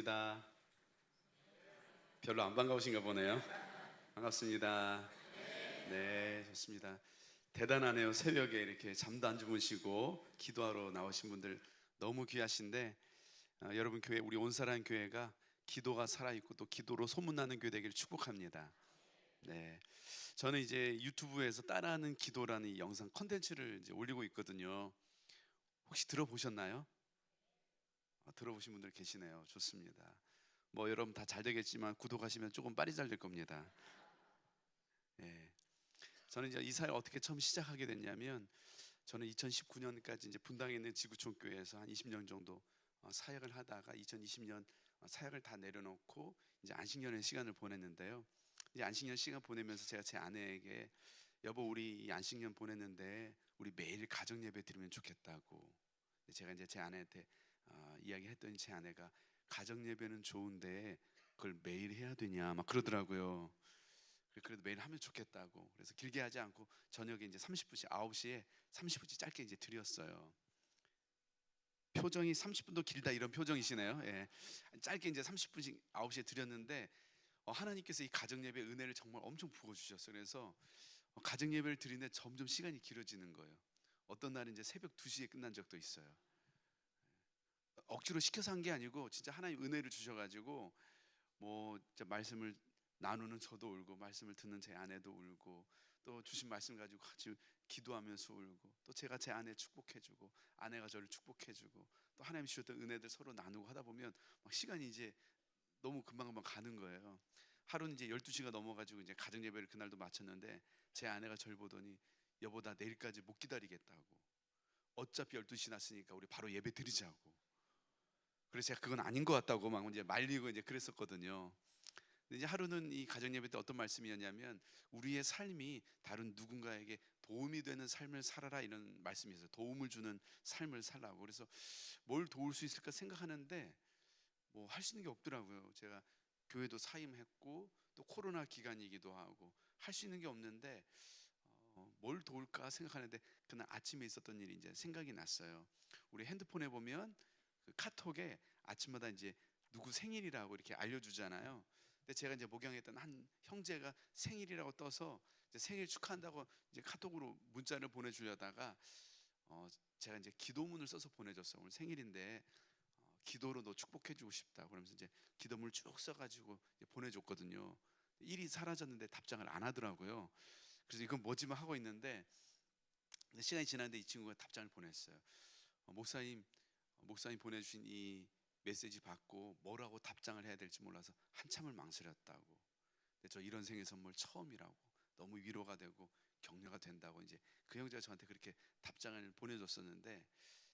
반갑습니다. 별로 안 반가우신가 보네요. 반갑습니다. 네, 좋습니다. 대단하네요. 새벽에 이렇게 잠도 안 주무시고 기도하러 나오신 분들 너무 귀하신데, 여러분 교회, 우리 온사랑 교회가 기도가 살아있고 또 기도로 소문나는 교회 되기를 축복합니다. 네, 저는 이제 유튜브에서 따라하는 기도라는 이 영상 컨텐츠를 이제 올리고 있거든요. 혹시 들어보셨나요? 들어보신 분들 계시네요. 좋습니다. 뭐 여러분 다 잘 되겠지만 구독하시면 조금 빨리 잘 될 겁니다. 예. 저는 이제 이 사회를 어떻게 처음 시작하게 됐냐면, 저는 2019년까지 이제 분당에 있는 지구촌 교회에서 한 20년 정도 사역을 하다가 2020년 사역을 다 내려놓고 이제 안식년의 시간을 보냈는데요. 이제 안식년 시간 보내면서 제가 제 아내에게, 여보 우리 이 안식년 보냈는데 우리 매일 가정 예배 드리면 좋겠다고. 제가 이제 제 아내한테 이야기했더니 제 아내가, 가정 예배는 좋은데 그걸 매일 해야 되냐 막 그러더라고요. 그래도 매일 하면 좋겠다고. 그래서 길게 하지 않고 저녁에 이제 30분씩, 9시에 30분씩 짧게 이제 드렸어요. 표정이 30분도 길다 이런 표정이시네요. 예. 짧게 이제 30분씩 9시에 드렸는데, 하나님께서 이 가정 예배 은혜를 정말 엄청 부어 주셨어요. 그래서 가정 예배를 드리는데 점점 시간이 길어지는 거예요. 어떤 날은 이제 새벽 2시에 끝난 적도 있어요. 억지로 시켜서 한 게 아니고 진짜 하나님 은혜를 주셔가지고, 뭐 진짜 말씀을 나누는 저도 울고 말씀을 듣는 제 아내도 울고, 또 주신 말씀 가지고 같이 기도하면서 울고, 또 제가 제 아내 축복해주고 아내가 저를 축복해주고, 또 하나님 주셨던 은혜들 서로 나누고 하다 보면 막 시간이 이제 너무 금방금방 가는 거예요. 하루는 이제 12시가 넘어가지고 이제 가정 예배를 그날도 마쳤는데, 제 아내가 저를 보더니, 여보 나 내일까지 못 기다리겠다고, 어차피 12시 났으니까 우리 바로 예배 드리자고. 그래서 제가 그건 아닌 것 같다고 막 이제 말리고 이제 그랬었거든요. 근데 이제 하루는 이 가정 예배 때 어떤 말씀이었냐면, 우리의 삶이 다른 누군가에게 도움이 되는 삶을 살아라 이런 말씀이었어요. 도움을 주는 삶을 살라고. 그래서 뭘 도울 수 있을까 생각하는데 뭐 할 수 있는 게 없더라고요. 제가 교회도 사임했고 또 코로나 기간이기도 하고 할 수 있는 게 없는데, 뭘 도울까 생각하는데 그날 아침에 있었던 일이 이제 생각이 났어요. 우리 핸드폰에 보면 그 카톡에 아침마다 이제 누구 생일이라고 이렇게 알려주잖아요. 근데 제가 이제 목양했던 한 형제가 생일이라고 떠서 이제 생일 축하한다고 이제 카톡으로 문자를 보내주려다가, 어, 제가 이제 기도문을 써서 보내줬어요. 오늘 생일인데 기도로 너 축복해주고 싶다. 그러면서 이제 기도문을 쭉 써가지고 이제 보내줬거든요. 일이 사라졌는데 답장을 안 하더라고요. 그래서 이건 뭐지만 하고 있는데, 시간이 지났는데 이 친구가 답장을 보냈어요. 목사님, 목사님 보내주신 이 메시지 받고 뭐라고 답장을 해야 될지 몰라서 한참을 망설였다고. 근데 저 이런 생일 선물 처음이라고, 너무 위로가 되고 격려가 된다고 이제 그 형제가 저한테 그렇게 답장을 보내줬었는데,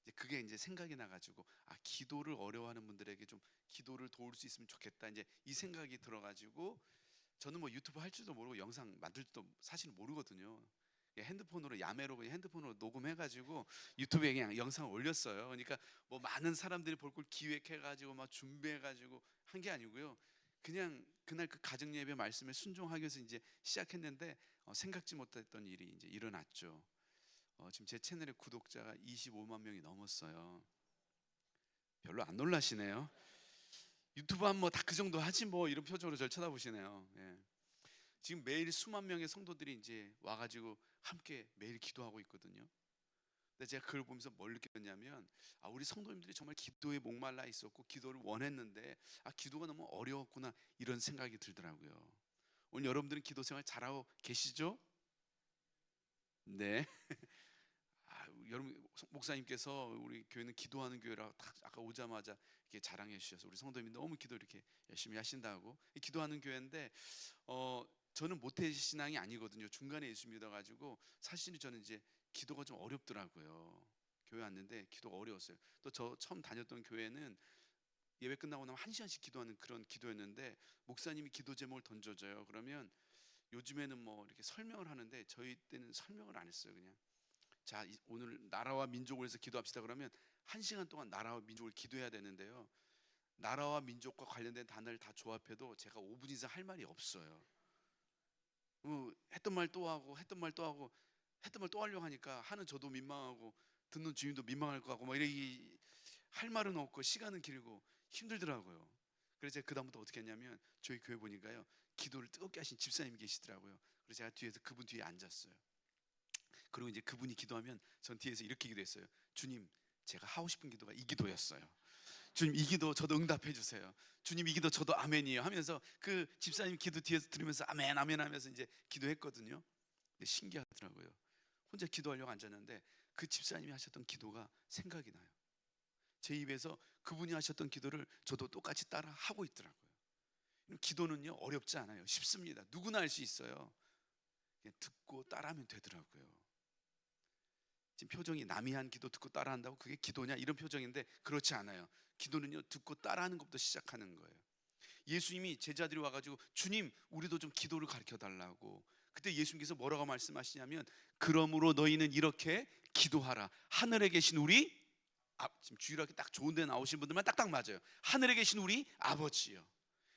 이제 그게 이제 생각이 나가지고, 기도를 어려워하는 분들에게 좀 기도를 도울 수 있으면 좋겠다 이제 이 생각이 들어가지고, 저는 뭐 유튜브 할 줄도 모르고 영상 만들 줄도 사실 모르거든요. 핸드폰으로 야매로 그냥 핸드폰으로 녹음해가지고 유튜브에 그냥 영상을 올렸어요. 그러니까 뭐 많은 사람들이 볼 걸 기획해가지고 막 준비해가지고 한 게 아니고요. 그냥 그날 그 가정 예배 말씀에 순종하기 위해서 이제 시작했는데, 생각지 못했던 일이 이제 일어났죠. 지금 제 채널의 구독자가 25만 명이 넘었어요. 별로 안 놀라시네요. 유튜브 하면 뭐 다 그 정도 하지 뭐 이런 표정으로 저를 쳐다보시네요. 예. 지금 매일 수만 명의 성도들이 이제 와가지고 함께 매일 기도하고 있거든요. 근데 제가 그걸 보면서 뭘 느꼈냐면, 우리 성도님들이 정말 기도에 목말라 있었고 기도를 원했는데, 기도가 너무 어려웠구나 이런 생각이 들더라고요. 오늘 여러분들은 기도 생활 잘하고 계시죠? 네. 여러분 목사님께서 우리 교회는 기도하는 교회라 딱 아까 오자마자 이렇게 자랑해 주셔서, 우리 성도님이 너무 기도 이렇게 열심히 하신다고. 기도하는 교회인데, 저는 모태 신앙이 아니거든요. 중간에 예수 믿어가지고 사실은 저는 이제 기도가 좀 어렵더라고요. 교회 왔는데 기도가 어려웠어요. 또 저 처음 다녔던 교회는 예배 끝나고 나면 1시간씩 기도하는 그런 기도였는데, 목사님이 기도 제목을 던져줘요. 그러면 요즘에는 뭐 이렇게 설명을 하는데 저희 때는 설명을 안 했어요. 그냥 자 오늘 나라와 민족을 위해서 기도합시다 그러면 1시간 동안 나라와 민족을 기도해야 되는데요, 나라와 민족과 관련된 단어를 다 조합해도 제가 5분 이상 할 말이 없어요. 했던 말 또 하고 했던 말 또 하고 했던 말 또 하려고 하니까 하는 저도 민망하고 듣는 주인도 민망할 것 같고 막 이렇게 할 말은 없고 시간은 길고 힘들더라고요. 그래서 제가 그다음부터 어떻게 했냐면 저희 교회 보니까요 기도를 뜨겁게 하신 집사님이 계시더라고요. 그래서 제가 뒤에서 그분 뒤에 앉았어요. 그리고 이제 그분이 기도하면 전 뒤에서 이렇게 기도했어요. 주님, 제가 하고 싶은 기도가 이 기도였어요. 주님, 이 기도 저도 응답해 주세요. 주님, 이 기도 저도 아멘이에요 하면서 그 집사님 기도 뒤에서 들으면서 아멘 아멘 하면서 이제 기도했거든요. 근데 신기하더라고요. 혼자 기도하려고 앉았는데 그 집사님이 하셨던 기도가 생각이 나요. 제 입에서 그분이 하셨던 기도를 저도 똑같이 따라 하고 있더라고요. 기도는요 어렵지 않아요. 쉽습니다. 누구나 할 수 있어요. 그냥 듣고 따라하면 되더라고요. 지금 표정이 남이 한 기도 듣고 따라한다고 그게 기도냐 이런 표정인데 그렇지 않아요. 기도는요 듣고 따라하는 것부터 시작하는 거예요. 예수님이 제자들이 와가지고 주님 우리도 좀 기도를 가르쳐 달라고. 그때 예수님께서 뭐라고 말씀하시냐면 그러므로 너희는 이렇게 기도하라. 하늘에 계신 우리 지금 주일학교 딱 좋은 데 나오신 분들만 딱딱 맞아요. 하늘에 계신 우리 아버지요.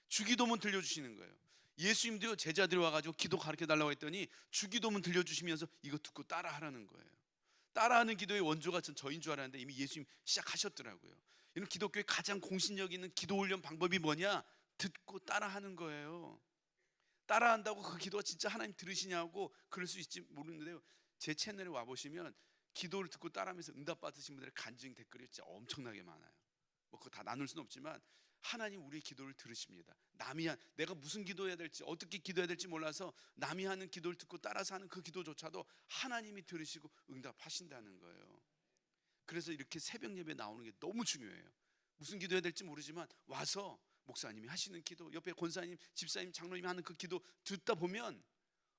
주기도문 들려주시는 거예요. 예수님도요 제자들이 와가지고 기도 가르쳐 달라고 했더니 주기도문 들려주시면서 이거 듣고 따라하라는 거예요. 따라하는 기도의 원조가 전 저인 줄 알았는데 이미 예수님 시작하셨더라고요. 이런 기독교의 가장 공신력 있는 기도 훈련 방법이 뭐냐? 듣고 따라하는 거예요. 따라한다고 그 기도가 진짜 하나님 들으시냐고 그럴 수 있지 모르는데요. 제 채널에 와보시면 기도를 듣고 따라하면서 응답 받으신 분들의 간증 댓글이 진짜 엄청나게 많아요. 뭐 그거 다 나눌 수는 없지만 하나님 우리의 기도를 들으십니다. 남이 내가 무슨 기도해야 될지 어떻게 기도해야 될지 몰라서 남이 하는 기도를 듣고 따라서 하는 그 기도조차도 하나님이 들으시고 응답하신다는 거예요. 그래서 이렇게 새벽 예배 나오는 게 너무 중요해요. 무슨 기도해야 될지 모르지만 와서 목사님이 하시는 기도, 옆에 권사님, 집사님, 장로님이 하는 그 기도 듣다 보면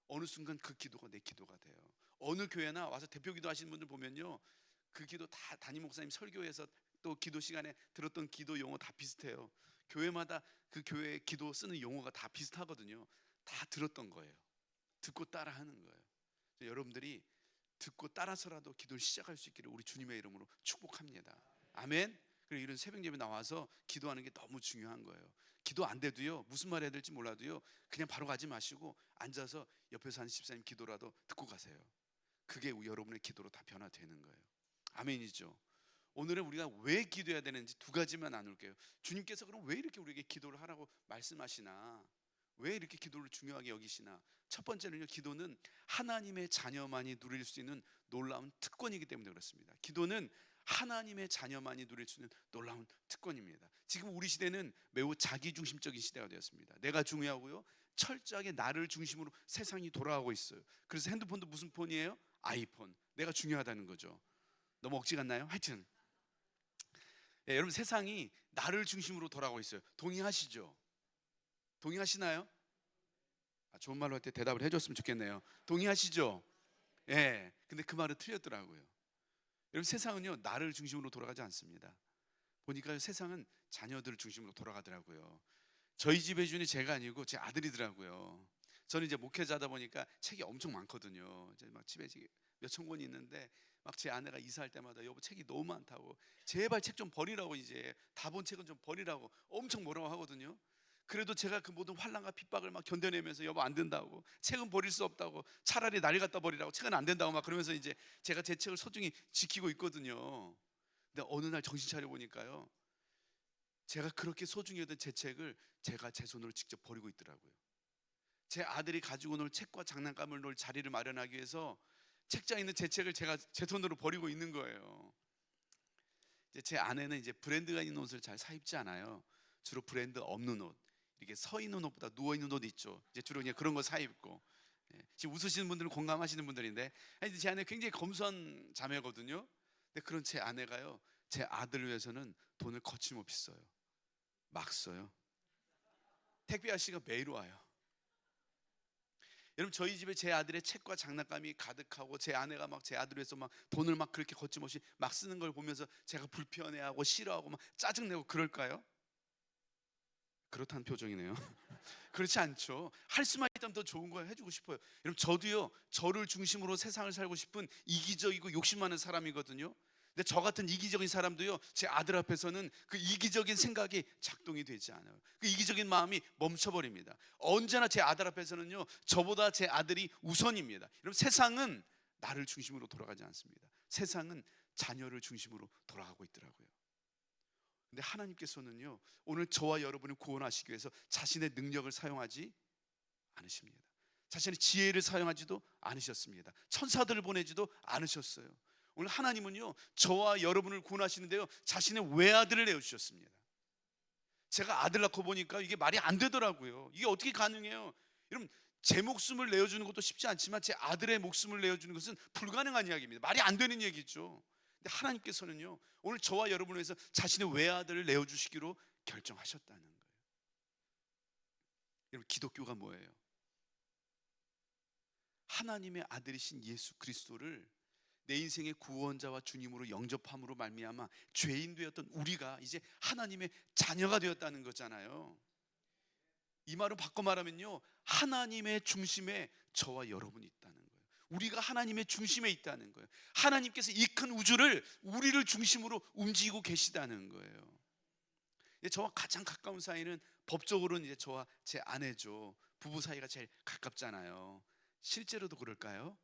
어느 순간 그 기도가 내 기도가 돼요. 어느 교회나 와서 대표 기도 하시는 분들 보면요 그 기도 다 담임 목사님 설교에서 또 기도 시간에 들었던 기도 용어 다 비슷해요. 교회마다 그 교회 기도 쓰는 용어가 다 비슷하거든요. 다 들었던 거예요. 듣고 따라하는 거예요. 여러분들이 듣고 따라서라도 기도를 시작할 수 있기를 우리 주님의 이름으로 축복합니다. 아멘. 그리고 이런 새벽 예배 나와서 기도하는 게 너무 중요한 거예요. 기도 안 돼도요 무슨 말 해야 될지 몰라도요 그냥 바로 가지 마시고 앉아서 옆에서 하는 집사님 기도라도 듣고 가세요. 그게 여러분의 기도로 다 변화되는 거예요. 아멘이죠. 오늘은 우리가 왜 기도해야 되는지 두 가지만 나눌게요. 주님께서 그럼 왜 이렇게 우리에게 기도를 하라고 말씀하시나? 왜 이렇게 기도를 중요하게 여기시나? 첫 번째는요, 기도는 하나님의 자녀만이 누릴 수 있는 놀라운 특권이기 때문에 그렇습니다. 기도는 하나님의 자녀만이 누릴 수 있는 놀라운 특권입니다. 지금 우리 시대는 매우 자기중심적인 시대가 되었습니다. 내가 중요하고요, 철저하게 나를 중심으로 세상이 돌아가고 있어요. 그래서 핸드폰도 무슨 폰이에요? 아이폰. 내가 중요하다는 거죠. 너무 억지 같나요? 하여튼 여러분 세상이 나를 중심으로 돌아가고 있어요. 동의하시죠? 동의하시나요? 좋은 말로 할 때 대답을 해줬으면 좋겠네요. 동의하시죠? 예. 근데 그 말은 틀렸더라고요. 여러분 세상은요 나를 중심으로 돌아가지 않습니다. 보니까 세상은 자녀들을 중심으로 돌아가더라고요. 저희 집의 주인이 제가 아니고 제 아들이더라고요. 저는 이제 목회자다 보니까 책이 엄청 많거든요. 이제 막 집에 몇천 권이 있는데 막 제 아내가 이사할 때마다 여보 책이 너무 많다고 제발 책 좀 버리라고 이제 다 본 책은 좀 버리라고 엄청 뭐라고 하거든요. 그래도 제가 그 모든 환난과 핍박을 막 견뎌내면서 여보 안 된다고 책은 버릴 수 없다고 차라리 날 갖다 버리라고 책은 안 된다고 막 그러면서 이제 제가 제 책을 소중히 지키고 있거든요. 근데 어느 날 정신 차려 보니까요 제가 그렇게 소중히 여던 제 책을 제가 제 손으로 직접 버리고 있더라고요. 제 아들이 가지고 놀 책과 장난감을 놓을 자리를 마련하기 위해서 책장에 있는 제 책을 제가 제 손으로 버리고 있는 거예요. 이제 제 아내는 이제 브랜드가 있는 옷을 잘 사 입지 않아요. 주로 브랜드 없는 옷, 이렇게 서 있는 옷보다 누워 있는 옷 있죠. 이제 주로 그냥 그런 거 사 입고. 지금 웃으시는 분들은 공감하시는 분들인데, 제 아내 굉장히 검소한 자매거든요. 근데 그런 제 아내가요, 제 아들을 위해서는 돈을 거침없이 써요. 막 써요. 택배 아저씨가 매일 와요. 여러분 저희 집에 제 아들의 책과 장난감이 가득하고 제 아내가 막 제 아들을 위해서 막 돈을 막 그렇게 거침없이 막 쓰는 걸 보면서 제가 불편해하고 싫어하고 막 짜증내고 그럴까요? 그렇다는 표정이네요. 그렇지 않죠. 할 수만 있다면 더 좋은 거 해주고 싶어요. 여러분 저도요 저를 중심으로 세상을 살고 싶은 이기적이고 욕심 많은 사람이거든요. 근데 저 같은 이기적인 사람도요 제 아들 앞에서는 그 이기적인 생각이 작동이 되지 않아요. 그 이기적인 마음이 멈춰버립니다. 언제나 제 아들 앞에서는요 저보다 제 아들이 우선입니다. 여러분 세상은 나를 중심으로 돌아가지 않습니다. 세상은 자녀를 중심으로 돌아가고 있더라고요. 근데 하나님께서는요, 오늘 저와 여러분을 구원하시기 위해서 자신의 능력을 사용하지 않으십니다. 자신의 지혜를 사용하지도 않으셨습니다. 천사들을 보내지도 않으셨어요. 오늘 하나님은요, 저와 여러분을 구원하시는데요, 자신의 외아들을 내어주셨습니다. 제가 아들 낳고 보니까 이게 말이 안 되더라고요. 이게 어떻게 가능해요? 여러분, 제 목숨을 내어주는 것도 쉽지 않지만 제 아들의 목숨을 내어주는 것은 불가능한 이야기입니다. 말이 안 되는 얘기죠. 근데 하나님께서는요, 오늘 저와 여러분을 위해서 자신의 외아들을 내어주시기로 결정하셨다는 거예요. 여러분, 기독교가 뭐예요? 하나님의 아들이신 예수 그리스도를 내 인생의 구원자와 주님으로 영접함으로 말미암아 죄인 되었던 우리가 이제 하나님의 자녀가 되었다는 거잖아요. 이 말을 바꿔 말하면요, 하나님의 중심에 저와 여러분이 있다는 거예요. 우리가 하나님의 중심에 있다는 거예요. 하나님께서 이 큰 우주를 우리를 중심으로 움직이고 계시다는 거예요. 저와 가장 가까운 사이는 법적으로는 이제 저와 제 아내죠. 부부 사이가 제일 가깝잖아요. 실제로도 그럴까요?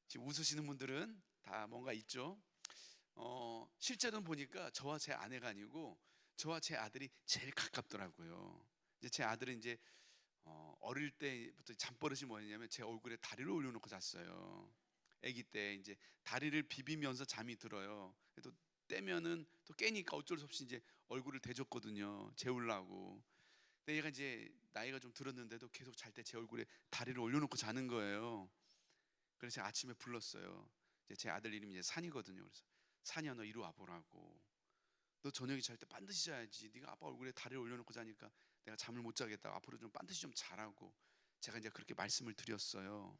지금 웃으시는 분들은 다 뭔가 있죠. 실제로는 보니까 저와 제 아내가 아니고 저와 제 아들이 제일 가깝더라고요. 이제 제 아들은 이제 어릴 때부터 잠버릇이 뭐였냐면 제 얼굴에 다리를 올려놓고 잤어요. 아기 때 이제 다리를 비비면서 잠이 들어요. 또 떼면은 또 깨니까 어쩔 수 없이 이제 얼굴을 대줬거든요. 재우려고. 근데 얘가 이제 나이가 좀 들었는데도 계속 잘 때 제 얼굴에 다리를 올려놓고 자는 거예요. 그래서 제가 아침에 불렀어요. 이제 제 아들 이름이 이제 산이거든요. 그래서 산이야, 너 이리 와보라고. 너 저녁에 잘 때 반드시 자야지. 네가 아빠 얼굴에 다리를 올려놓고 자니까 내가 잠을 못 자겠다. 앞으로 좀 반드시 좀 자라고. 제가 이제 그렇게 말씀을 드렸어요.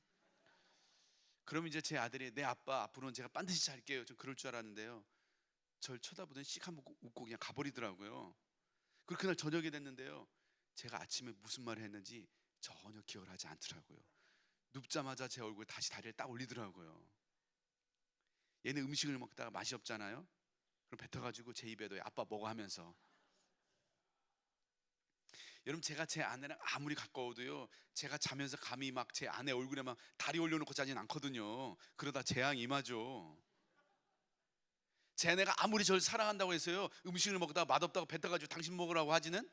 그러면 이제 제 아들이 내 아빠 앞으로는 제가 반드시 잘게요. 좀 그럴 줄 알았는데요. 절 쳐다보더니 씩 한번 웃고 그냥 가버리더라고요. 그리고 그날 저녁이 됐는데요. 제가 아침에 무슨 말을 했는지 전혀 기억을 하지 않더라고요. 눕자마자 제 얼굴에 다시 다리를 딱 올리더라고요. 얘는 음식을 먹다가 맛이 없잖아요. 그럼 뱉어가지고 제 입에도 아빠 먹어 하면서. 여러분, 제가 제 아내랑 아무리 가까워도요, 제가 자면서 감히 막 제 아내 얼굴에 막 다리 올려놓고 자진 않거든요. 그러다 재앙 임하죠. 제 아내가 아무리 저를 사랑한다고 해서요, 음식을 먹다가 맛없다고 뱉어가지고 당신 먹으라고 하지는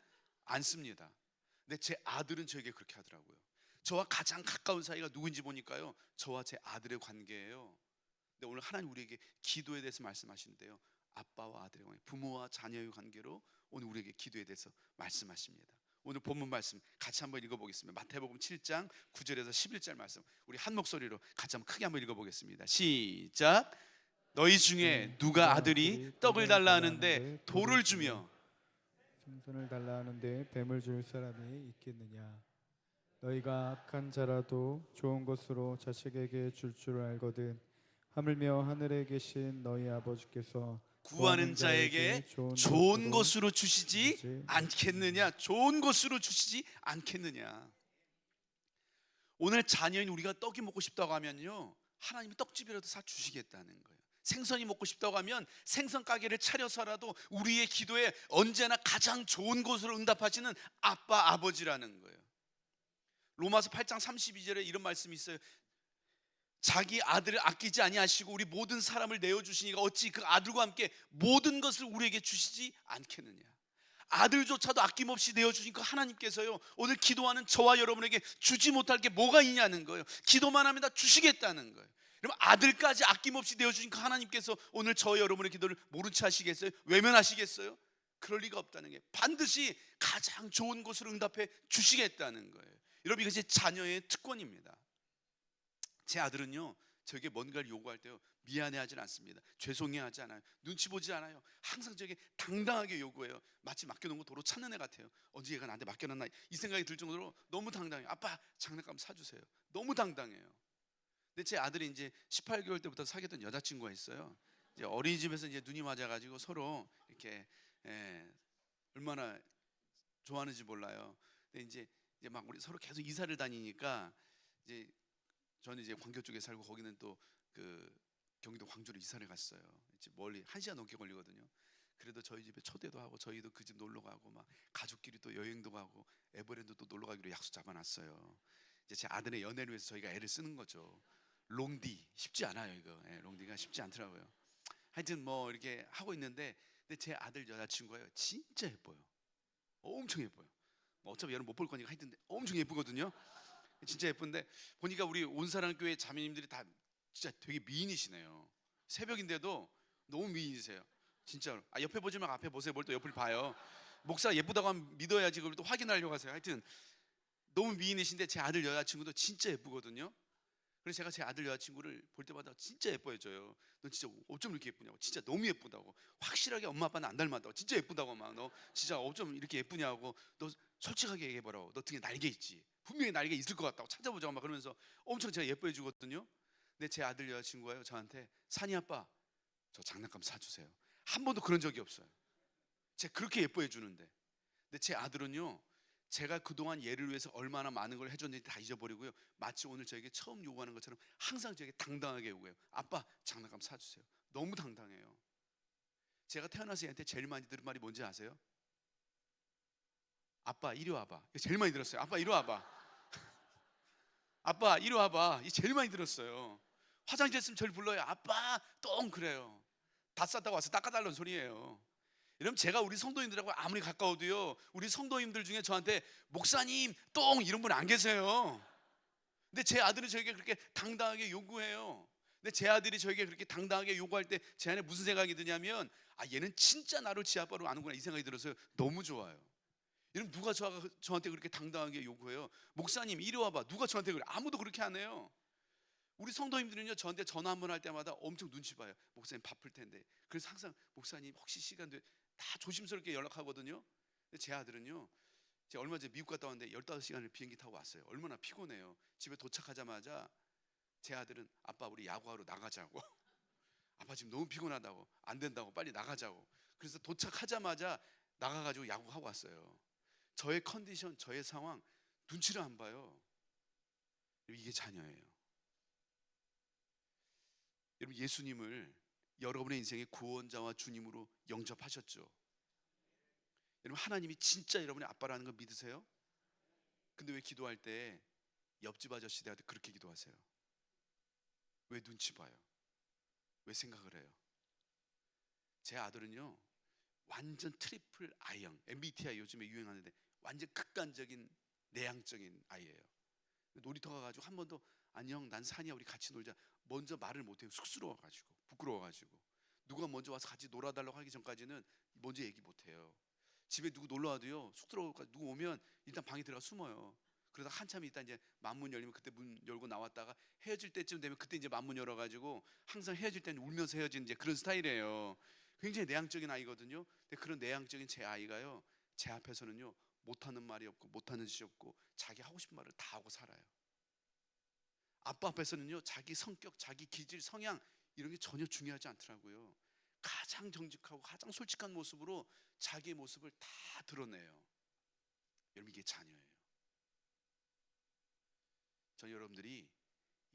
않습니다. 근데 제 아들은 저에게 그렇게 하더라고요. 저와 가장 가까운 사이가 누군지 보니까요, 저와 제 아들의 관계예요. 근데 오늘 하나님 우리에게 기도에 대해서 말씀하시는데요, 아빠와 아들의 관계, 부모와 자녀의 관계로 오늘 우리에게 기도에 대해서 말씀하십니다. 오늘 본문 말씀 같이 한번 읽어보겠습니다. 마태복음 7장 9절에서 11절 말씀, 우리 한 목소리로 같이 한번 크게 한번 읽어보겠습니다. 시작. 너희 중에 누가 아들이 떡을 달라 하는데 돌을 주며 생선을 달라 하는데 뱀을 줄 사람이 있겠느냐? 너희가 악한 자라도 좋은 것으로 자식에게 줄 줄 알거든 하물며 하늘에 계신 너희 아버지께서 구하는 자에게 좋은 것으로 주시지 않겠느냐? 좋은 것으로 주시지 않겠느냐? 오늘 자녀인 우리가 떡이 먹고 싶다고 하면요, 하나님이 떡집이라도 사 주시겠다는 거예요. 생선이 먹고 싶다고 하면 생선 가게를 차려서라도 우리의 기도에 언제나 가장 좋은 것으로 응답하시는 아빠, 아버지라는 거예요. 로마서 8장 32절에 이런 말씀이 있어요. 자기 아들을 아끼지 아니하시고 우리 모든 사람을 내어주시니까 어찌 그 아들과 함께 모든 것을 우리에게 주시지 않겠느냐? 아들조차도 아낌없이 내어주시니까 하나님께서요, 오늘 기도하는 저와 여러분에게 주지 못할 게 뭐가 있냐는 거예요. 기도만 하면 다 주시겠다는 거예요. 그럼 아들까지 아낌없이 내어주시니까 하나님께서 오늘 저 여러분의 기도를 모른 채 하시겠어요? 외면하시겠어요? 그럴 리가 없다는 게, 반드시 가장 좋은 것으로 응답해 주시겠다는 거예요. 여러분, 이것이 자녀의 특권입니다. 제 아들은요, 저에게 뭔가를 요구할 때요, 미안해하진 않습니다. 죄송해하지 않아요. 눈치 보지 않아요. 항상 저에게 당당하게 요구해요. 마치 맡겨놓은 거 도로 찾는 애 같아요. 언제 얘가 나한테 맡겨놨나 이 생각이 들 정도로 너무 당당해요. 아빠, 장난감 사주세요. 너무 당당해요. 근데 제 아들이 이제 18개월 때부터 사귀었던 여자친구가 있어요. 이제 어린이집에서 이제 눈이 맞아가지고 서로 이렇게 얼마나 좋아하는지 몰라요. 근데 이제 막 우리 서로 계속 이사를 다니니까 이제 저는 이제 광교 쪽에 살고 거기는 또 그 경기도 광주로 이사를 갔어요. 이제 멀리 1시간 넘게 걸리거든요. 그래도 저희 집에 초대도 하고 저희도 그 집 놀러 가고 막 가족끼리 또 여행도 가고 에버랜드 또 놀러 가기로 약속 잡아놨어요. 이제 제 아들의 연애를 위해서 저희가 애를 쓰는 거죠. 롱디 쉽지 않아요 이거. 롱디가 쉽지 않더라고요. 하여튼 뭐 이렇게 하고 있는데, 근데 제 아들 여자친구가요 진짜 예뻐요. 엄청 예뻐요. 뭐 어차피 얘는 못 볼 거니까 하여튼 엄청 예쁘거든요. 진짜 예쁜데 보니까 우리 온사랑교회 자매님들이 다 진짜 되게 미인이시네요. 새벽인데도 너무 미인이세요. 진짜로. 옆에 보지 말고 앞에 보세요. 뭘 또 옆을 봐요. 목사 예쁘다고 하면 믿어야지. 그걸 또 확인하려고 하세요. 하여튼 너무 미인이신데 제 아들 여자친구도 진짜 예쁘거든요. 그래서 제가 제 아들 여자친구를 볼 때마다 진짜 예뻐해줘요. 너 진짜 어쩜 이렇게 예쁘냐고. 진짜 너무 예쁘다고. 확실하게 엄마 아빠는 안 닮았다고. 진짜 예쁘다고 막. 너 진짜 어쩜 이렇게 예쁘냐고. 너 솔직하게 얘기해봐라. 너 등에 날개 있지. 분명히 날개 있을 것 같다고. 찾아보자고 막 그러면서 엄청 제가 예뻐해주거든요. 근데 제 아들 여자친구가요 저한테 산이 아빠 저 장난감 사주세요. 한 번도 그런 적이 없어요. 제가 그렇게 예뻐해주는데. 근데 제 아들은요 제가 그동안 얘를 위해서 얼마나 많은 걸 해줬는지 다 잊어버리고요 마치 오늘 저에게 처음 요구하는 것처럼 항상 저에게 당당하게 요구해요. 아빠 장난감 사주세요. 너무 당당해요. 제가 태어나서 얘한테 제일 많이 들은 말이 뭔지 아세요? 아빠 이리 와봐. 이거 제일 많이 들었어요. 아빠 이리 와봐. 아빠 이리 와봐. 이 제일 많이 들었어요. 화장실 있으면 저를 불러요. 아빠 똥 그래요. 다 쌌다고 와서 닦아달라는 소리예요. 여러분 제가 우리 성도님들하고 아무리 가까워도요 우리 성도님들 중에 저한테 목사님 똥 이런 분 안 계세요. 근데 제 아들은 저에게 그렇게 당당하게 요구해요. 근데 제 아들이 저에게 그렇게 당당하게 요구할 때 제 안에 무슨 생각이 드냐면 얘는 진짜 나를 지 아빠로 아는구나 이 생각이 들어서 너무 좋아요. 여러분 누가 저한테 그렇게 당당하게 요구해요? 목사님 이리 와봐. 누가 저한테 그래? 아무도 그렇게 안 해요. 우리 성도님들은요 저한테 전화 한 번 할 때마다 엄청 눈치 봐요. 목사님 바쁠 텐데. 그래서 항상 목사님 혹시 시간 돼? 다 조심스럽게 연락하거든요. 근데 제 아들은요 제가 얼마 전에 미국 갔다 왔는데 15시간을 비행기 타고 왔어요. 얼마나 피곤해요. 집에 도착하자마자 제 아들은 아빠 우리 야구하러 나가자고. 아빠 지금 너무 피곤하다고. 안 된다고. 빨리 나가자고. 그래서 도착하자마자 나가가지고 야구하고 왔어요. 저의 컨디션 저의 상황 눈치를 안 봐요. 이게 자녀예요. 여러분 예수님을 여러분의 인생의 구원자와 주님으로 영접하셨죠. 여러분 하나님이 진짜 여러분의 아빠라는 거 믿으세요? 근데 왜 기도할 때 옆집 아저씨들한테 그렇게 기도하세요? 왜 눈치 봐요? 왜 생각을 해요? 제 아들은요 완전 트리플 I형 MBTI 요즘에 유행하는데 완전 극단적인 내향적인 아이예요. 놀이터 가가지고 한 번도 안녕 난 산이야 우리 같이 놀자 먼저 말을 못해요. 쑥스러워가지고 부끄러워가지고 누가 먼저 와서 같이 놀아달라고 하기 전까지는 먼저 얘기 못해요. 집에 누구 놀러 와도요 쑥스러워가지고 누구 오면 일단 방에 들어가 숨어요. 그러다 한참 있다 이제 만문 열리면 그때 문 열고 나왔다가 헤어질 때쯤 되면 그때 이제 만문 열어가지고 항상 헤어질 때는 울면서 헤어지는 이제 그런 스타일이에요. 굉장히 내향적인 아이거든요. 근데 그런 내향적인 제 아이가요 제 앞에서는요 못하는 말이 없고 못하는 짓이 없고 자기 하고 싶은 말을 다 하고 살아요. 아빠 앞에서는요 자기 성격, 자기 기질, 성향 이런 게 전혀 중요하지 않더라고요. 가장 정직하고 가장 솔직한 모습으로 자기의 모습을 다 드러내요. 여러분 이게 자녀예요. 저 여러분들이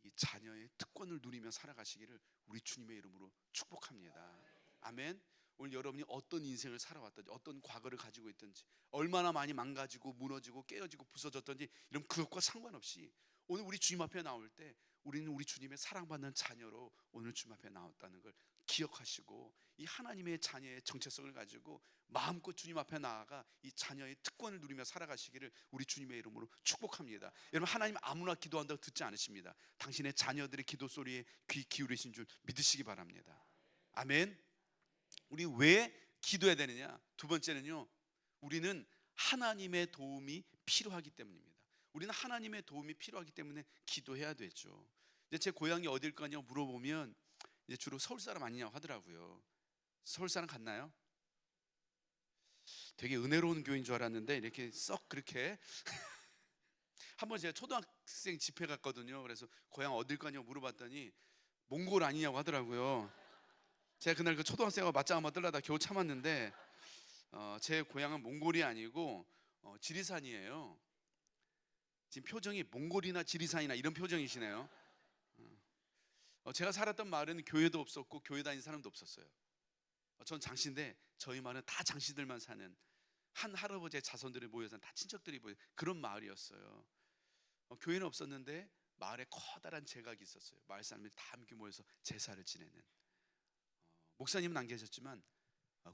이 자녀의 특권을 누리며 살아가시기를 우리 주님의 이름으로 축복합니다. 아멘. 오늘 여러분이 어떤 인생을 살아왔든지 어떤 과거를 가지고 있든지 얼마나 많이 망가지고 무너지고 깨어지고 부서졌든지 이런 그것과 상관없이 오늘 우리 주님 앞에 나올 때 우리는 우리 주님의 사랑받는 자녀로 오늘 주님 앞에 나왔다는 걸 기억하시고 이 하나님의 자녀의 정체성을 가지고 마음껏 주님 앞에 나아가 이 자녀의 특권을 누리며 살아가시기를 우리 주님의 이름으로 축복합니다. 여러분 하나님 아무나 기도한다고 듣지 않으십니다. 당신의 자녀들의 기도 소리에 귀 기울이신 줄 믿으시기 바랍니다. 아멘. 우리 왜 기도해야 되느냐? 두 번째는요 우리는 하나님의 도움이 필요하기 때문입니다. 우리는 하나님의 도움이 필요하기 때문에 기도해야 되죠. 이제 제 고향이 어딜까냐고 물어보면 이제 주로 서울 사람 아니냐고 하더라고요. 서울 사람 같나요? 되게 은혜로운 교회인 줄 알았는데 이렇게 썩 그렇게 한번 제가 초등학생 집회 갔거든요. 그래서 고향 어딜 가냐고 물어봤더니 몽골 아니냐고 하더라고요. 제가 그날 그 초등학생하고 맞짱 한번 뜨려다 겨우 참았는데 제 고향은 몽골이 아니고 지리산이에요. 지금 표정이 몽골이나 지리산이나 이런 표정이시네요. 제가 살았던 마을은 교회도 없었고 교회 다니는 사람도 없었어요. 전 장씨인데 저희 마을은 다 장씨들만 사는 한 할아버지의 자손들이 모여서 다 친척들이 모여 그런 마을이었어요. 교회는 없었는데 마을에 커다란 제각이 있었어요. 마을 사람들이 다 함께 모여서 제사를 지내는. 목사님은 안 계셨지만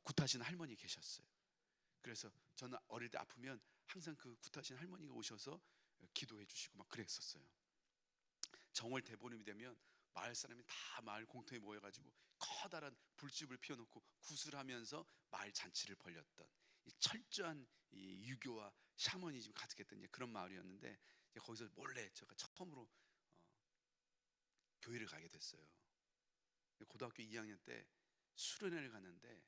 굿하신 할머니 계셨어요. 그래서 저는 어릴 때 아프면 항상 그 굿하신 할머니가 오셔서 기도해 주시고 막 그랬었어요. 정월 대보름이 되면 마을 사람이 다 마을 공터에 모여가지고 커다란 불집을 피워놓고 굿을 하면서 마을 잔치를 벌였던 이 철저한 이 유교와 샤머니즘 가득했던 이제 그런 마을이었는데, 이제 거기서 몰래 제가 처음으로 교회를 가게 됐어요. 고등학교 2학년 때 수련회를 갔는데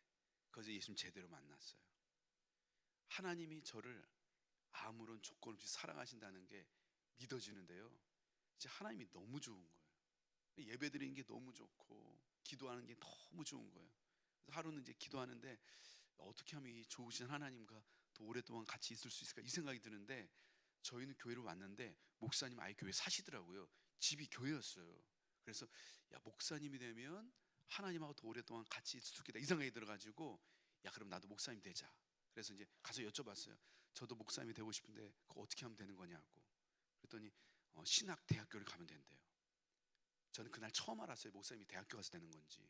거기서 예수님 제대로 만났어요. 하나님이 저를 아무런 조건 없이 사랑하신다는 게 믿어지는데요, 이제 하나님이 너무 좋은 거예요. 예배드리는 게 너무 좋고 기도하는 게 너무 좋은 거예요. 그래서 하루는 이제 기도하는데 어떻게 하면 이 좋으신 하나님과 더 오랫동안 같이 있을 수 있을까 이 생각이 드는데, 저희는 교회를 왔는데 목사님 아예 교회 사시더라고요. 집이 교회였어요. 그래서 야, 목사님이 되면 하나님하고 더 오랫동안 같이 있을 수 있겠다 이 생각이 들어가지고, 야 그럼 나도 목사님 되자. 그래서 이제 가서 여쭤봤어요. 저도 목사님이 되고 싶은데 그거 어떻게 하면 되는 거냐고. 그랬더니 신학대학교를 가면 된대요. 저는 그날 처음 알았어요, 목사님이 대학교 가서 되는 건지.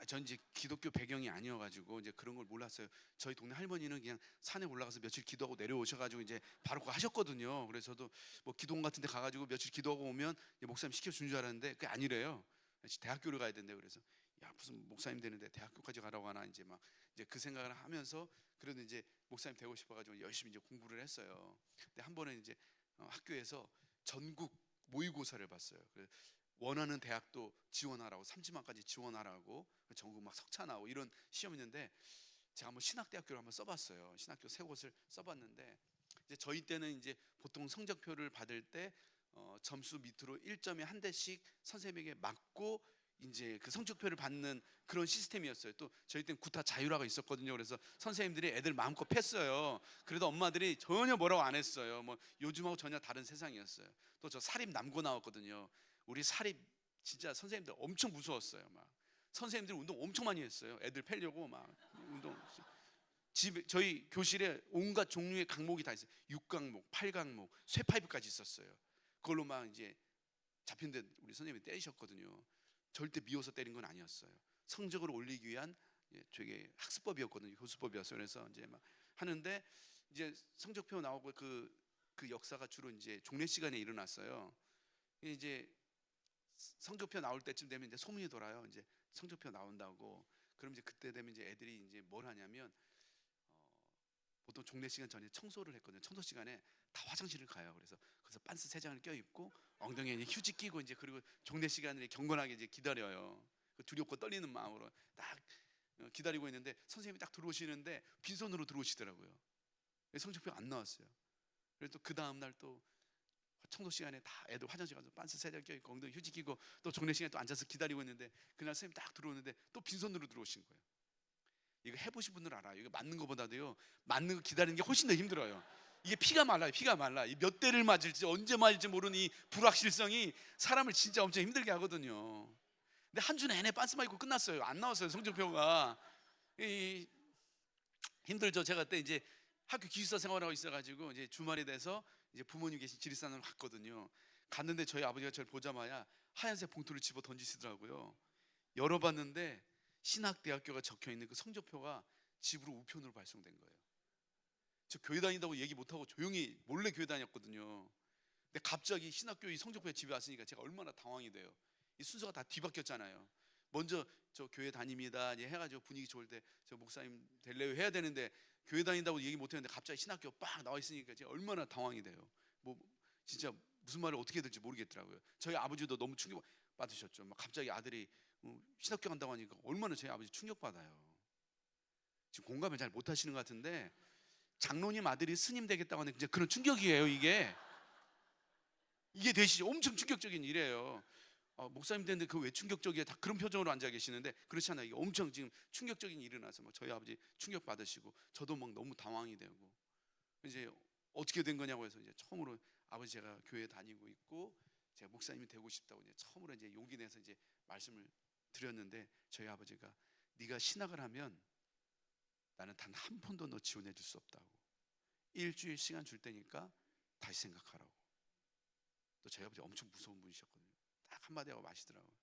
전 이제 기독교 배경이 아니어가지고 이제 그런 걸 몰랐어요. 저희 동네 할머니는 그냥 산에 올라가서 며칠 기도하고 내려오셔가지고 이제 바로 그거 하셨거든요. 그래서 저도 뭐 기도원 같은 데 가가지고 며칠 기도하고 오면 목사님 시켜준 줄 알았는데 그게 아니래요. 대학교를 가야 된대요. 그래서 야 무슨 목사님 되는데 대학교까지 가라고 하나, 이제 막 이제 그 생각을 하면서 그래도 이제 목사님 되고 싶어가지고 열심히 이제 공부를 했어요. 근데 한 번은 이제 학교에서 전국 모의고사를 봤어요. 원하는 대학도 지원하라고, 삼지망까지 지원하라고, 전국 막 석차 나오고 이런 시험이었는데, 제가 한번 신학대학교를 한번 써봤어요. 신학교 세 곳을 써봤는데, 이제 저희 때는 이제 보통 성적표를 받을 때 점수 밑으로 1점에 한 대씩 선생님에게 맞고 이제 그 성적표를 받는 그런 시스템이었어요. 또 저희 때는 구타 자율화가 있었거든요. 그래서 선생님들이 애들 마음껏 팼어요. 그래도 엄마들이 전혀 뭐라고 안 했어요. 뭐 요즘하고 전혀 다른 세상이었어요. 또 저 사립 남고 나왔거든요. 우리 사립 진짜 선생님들 엄청 무서웠어요. 막 선생님들 운동 엄청 많이 했어요. 애들 패려고 막 운동. 집에 저희 교실에 온갖 종류의 강목이 다 있어요. 6강목, 8강목, 쇠파이프까지 있었어요. 그걸로 막 이제 잡힌 데 우리 선생님이 때리셨거든요. 절대 미워서 때린 건 아니었어요. 성적을 올리기 위한 되게 학습법이었거든요. 교수법이었어요. 그래서 이제 막 하는데 이제 성적표 나오고 그 역사가 주로 이제 종례 시간에 일어났어요. 이제 성적표 나올 때쯤 되면 이제 소문이 돌아요. 이제 성적표 나온다고. 그럼 이제 그때 되면 이제 애들이 이제 뭘 하냐면 보통 종례 시간 전에 청소를 했거든요. 청소 시간에 다 화장실을 가요. 그래서 거기서 빤스 세 장을 껴입고 엉덩이에 이제 휴지 끼고 이제 그리고 종례 시간을 경건하게 이제 기다려요. 두렵고 떨리는 마음으로 딱 기다리고 있는데 선생님이 딱 들어오시는데 빈손으로 들어오시더라고요. 성적표 안 나왔어요. 그래서 또 그 다음 날 또 청소 시간에 다 애들 화장실 가서 빤스 세 장 껴입고 엉덩이 휴지 끼고 또 종례 시간에 또 앉아서 기다리고 있는데 그날 선생님 딱 들어오는데 또 빈손으로 들어오신 거예요. 이거 해보신 분들 알아요. 이거 맞는 것보다도요, 맞는 거 기다리는 게 훨씬 더 힘들어요. 이게 피가 말라요. 피가 말라. 몇 대를 맞을지 언제 맞을지 모르는 이 불확실성이 사람을 진짜 엄청 힘들게 하거든요. 근데 한 주 내내 빤스만 입고 끝났어요. 안 나왔어요, 성적표가. 힘들죠. 제가 그때 이제 학교 기숙사 생활하고 있어가지고 이제 주말이 돼서 이제 부모님 계신 지리산으로 갔거든요. 갔는데 저희 아버지가 저를 보자마자 하얀색 봉투를 집어 던지시더라고요. 열어봤는데 신학대학교가 적혀있는 그 성적표가 집으로 우편으로 발송된 거예요. 저 교회 다닌다고 얘기 못하고 조용히 몰래 교회 다녔거든요. 근데 갑자기 신학교 이 성적표가 집에 왔으니까 제가 얼마나 당황이 돼요. 이 순서가 다 뒤바뀌었잖아요. 먼저 저 교회 다닙니다 이제 해가지고 분위기 좋을 때 저 목사님 될래요 해야 되는데 교회 다닌다고 얘기 못했는데 갑자기 신학교 빡 나와 있으니까 제가 얼마나 당황이 돼요. 뭐 진짜 무슨 말을 어떻게 해야 될지 모르겠더라고요. 저희 아버지도 너무 충격 받으셨죠. 막 갑자기 아들이 신학교 간다고 하니까 얼마나 저희 아버지 충격받아요. 지금 공감을 잘 못하시는 것 같은데, 장로님 아들이 스님 되겠다고 하는 이제 그런 충격이에요. 이게 되시죠. 엄청 충격적인 일이에요. 목사님 되는데 그 왜 충격적이에요? 다 그런 표정으로 앉아 계시는데 그렇잖아요. 이게 엄청 지금 충격적인 일이 일어나서 막 저희 아버지 충격 받으시고 저도 막 너무 당황이 되고 이제 어떻게 된 거냐고 해서 이제 처음으로 아버지 제가 교회 다니고 있고 제가 목사님이 되고 싶다고 이제 처음으로 이제 용기 내서 이제 말씀을 드렸는데 저희 아버지가 네가 신학을 하면 나는 단 한 푼도 너 지원해 줄 수 없다고, 일주일 시간 줄 테니까 다시 생각하라고. 또 저희 아버지 엄청 무서운 분이셨거든요. 딱 한마디 하고 마시더라고요.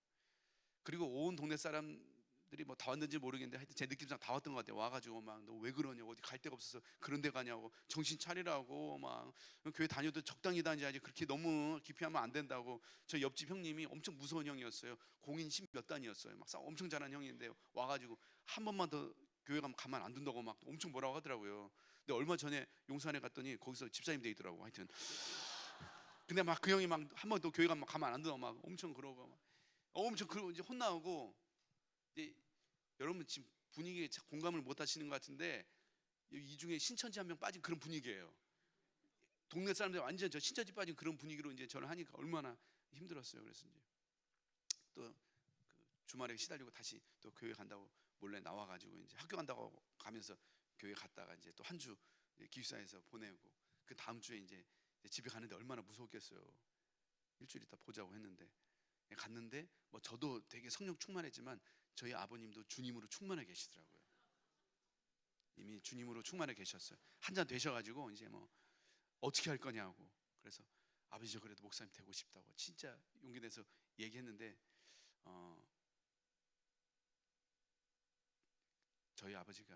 그리고 온 동네 사람들 사람들이 뭐 다 왔는지 모르겠는데 하여튼 제 느낌상 다 왔던 것 같아요. 와가지고 막 너 왜 그러냐고, 어디 갈 데가 없어서 그런 데 가냐고, 정신 차리라고, 막 교회 다녀도 적당히 다녀야지, 그렇게 너무 기피하면 안 된다고. 저 옆집 형님이 엄청 무서운 형이었어요. 공인 10몇 단이었어요. 막 싸움 엄청 잘하는 형인데 와가지고 한 번만 더 교회 가면 가만 안 둔다고 막 엄청 뭐라고 하더라고요. 근데 얼마 전에 용산에 갔더니 거기서 집사님 돼 있더라고. 하여튼 근데 막 그 형이 막 한 번 더 교회 가면 가만 안 둔다고 막 엄청 그러고 막 엄청 그러고 이제 혼나오고. 이제 여러분 지금 분위기에 공감을 못 하시는 것 같은데 이 중에 신천지 한 명 빠진 그런 분위기예요. 동네 사람들 완전 저 신천지 빠진 그런 분위기로 이제 저를 하니까 얼마나 힘들었어요. 그래서 이제 또 그 주말에 시달리고 다시 또 교회 간다고 몰래 나와가지고 이제 학교 간다고 가면서 교회 갔다가 이제 또 한 주 기숙사에서 보내고 그 다음 주에 이제 집에 가는데 얼마나 무서웠겠어요. 일주일 있다 보자고 했는데 갔는데 뭐 저도 되게 성령 충만했지만 저희 아버님도 주님으로 충만해 계시더라고요. 이미 주님으로 충만해 계셨어요. 한 잔 되셔가지고 이제 뭐 어떻게 할 거냐고. 그래서 아버지 저 그래도 목사님 되고 싶다고 진짜 용기 내서 얘기했는데 저희 아버지가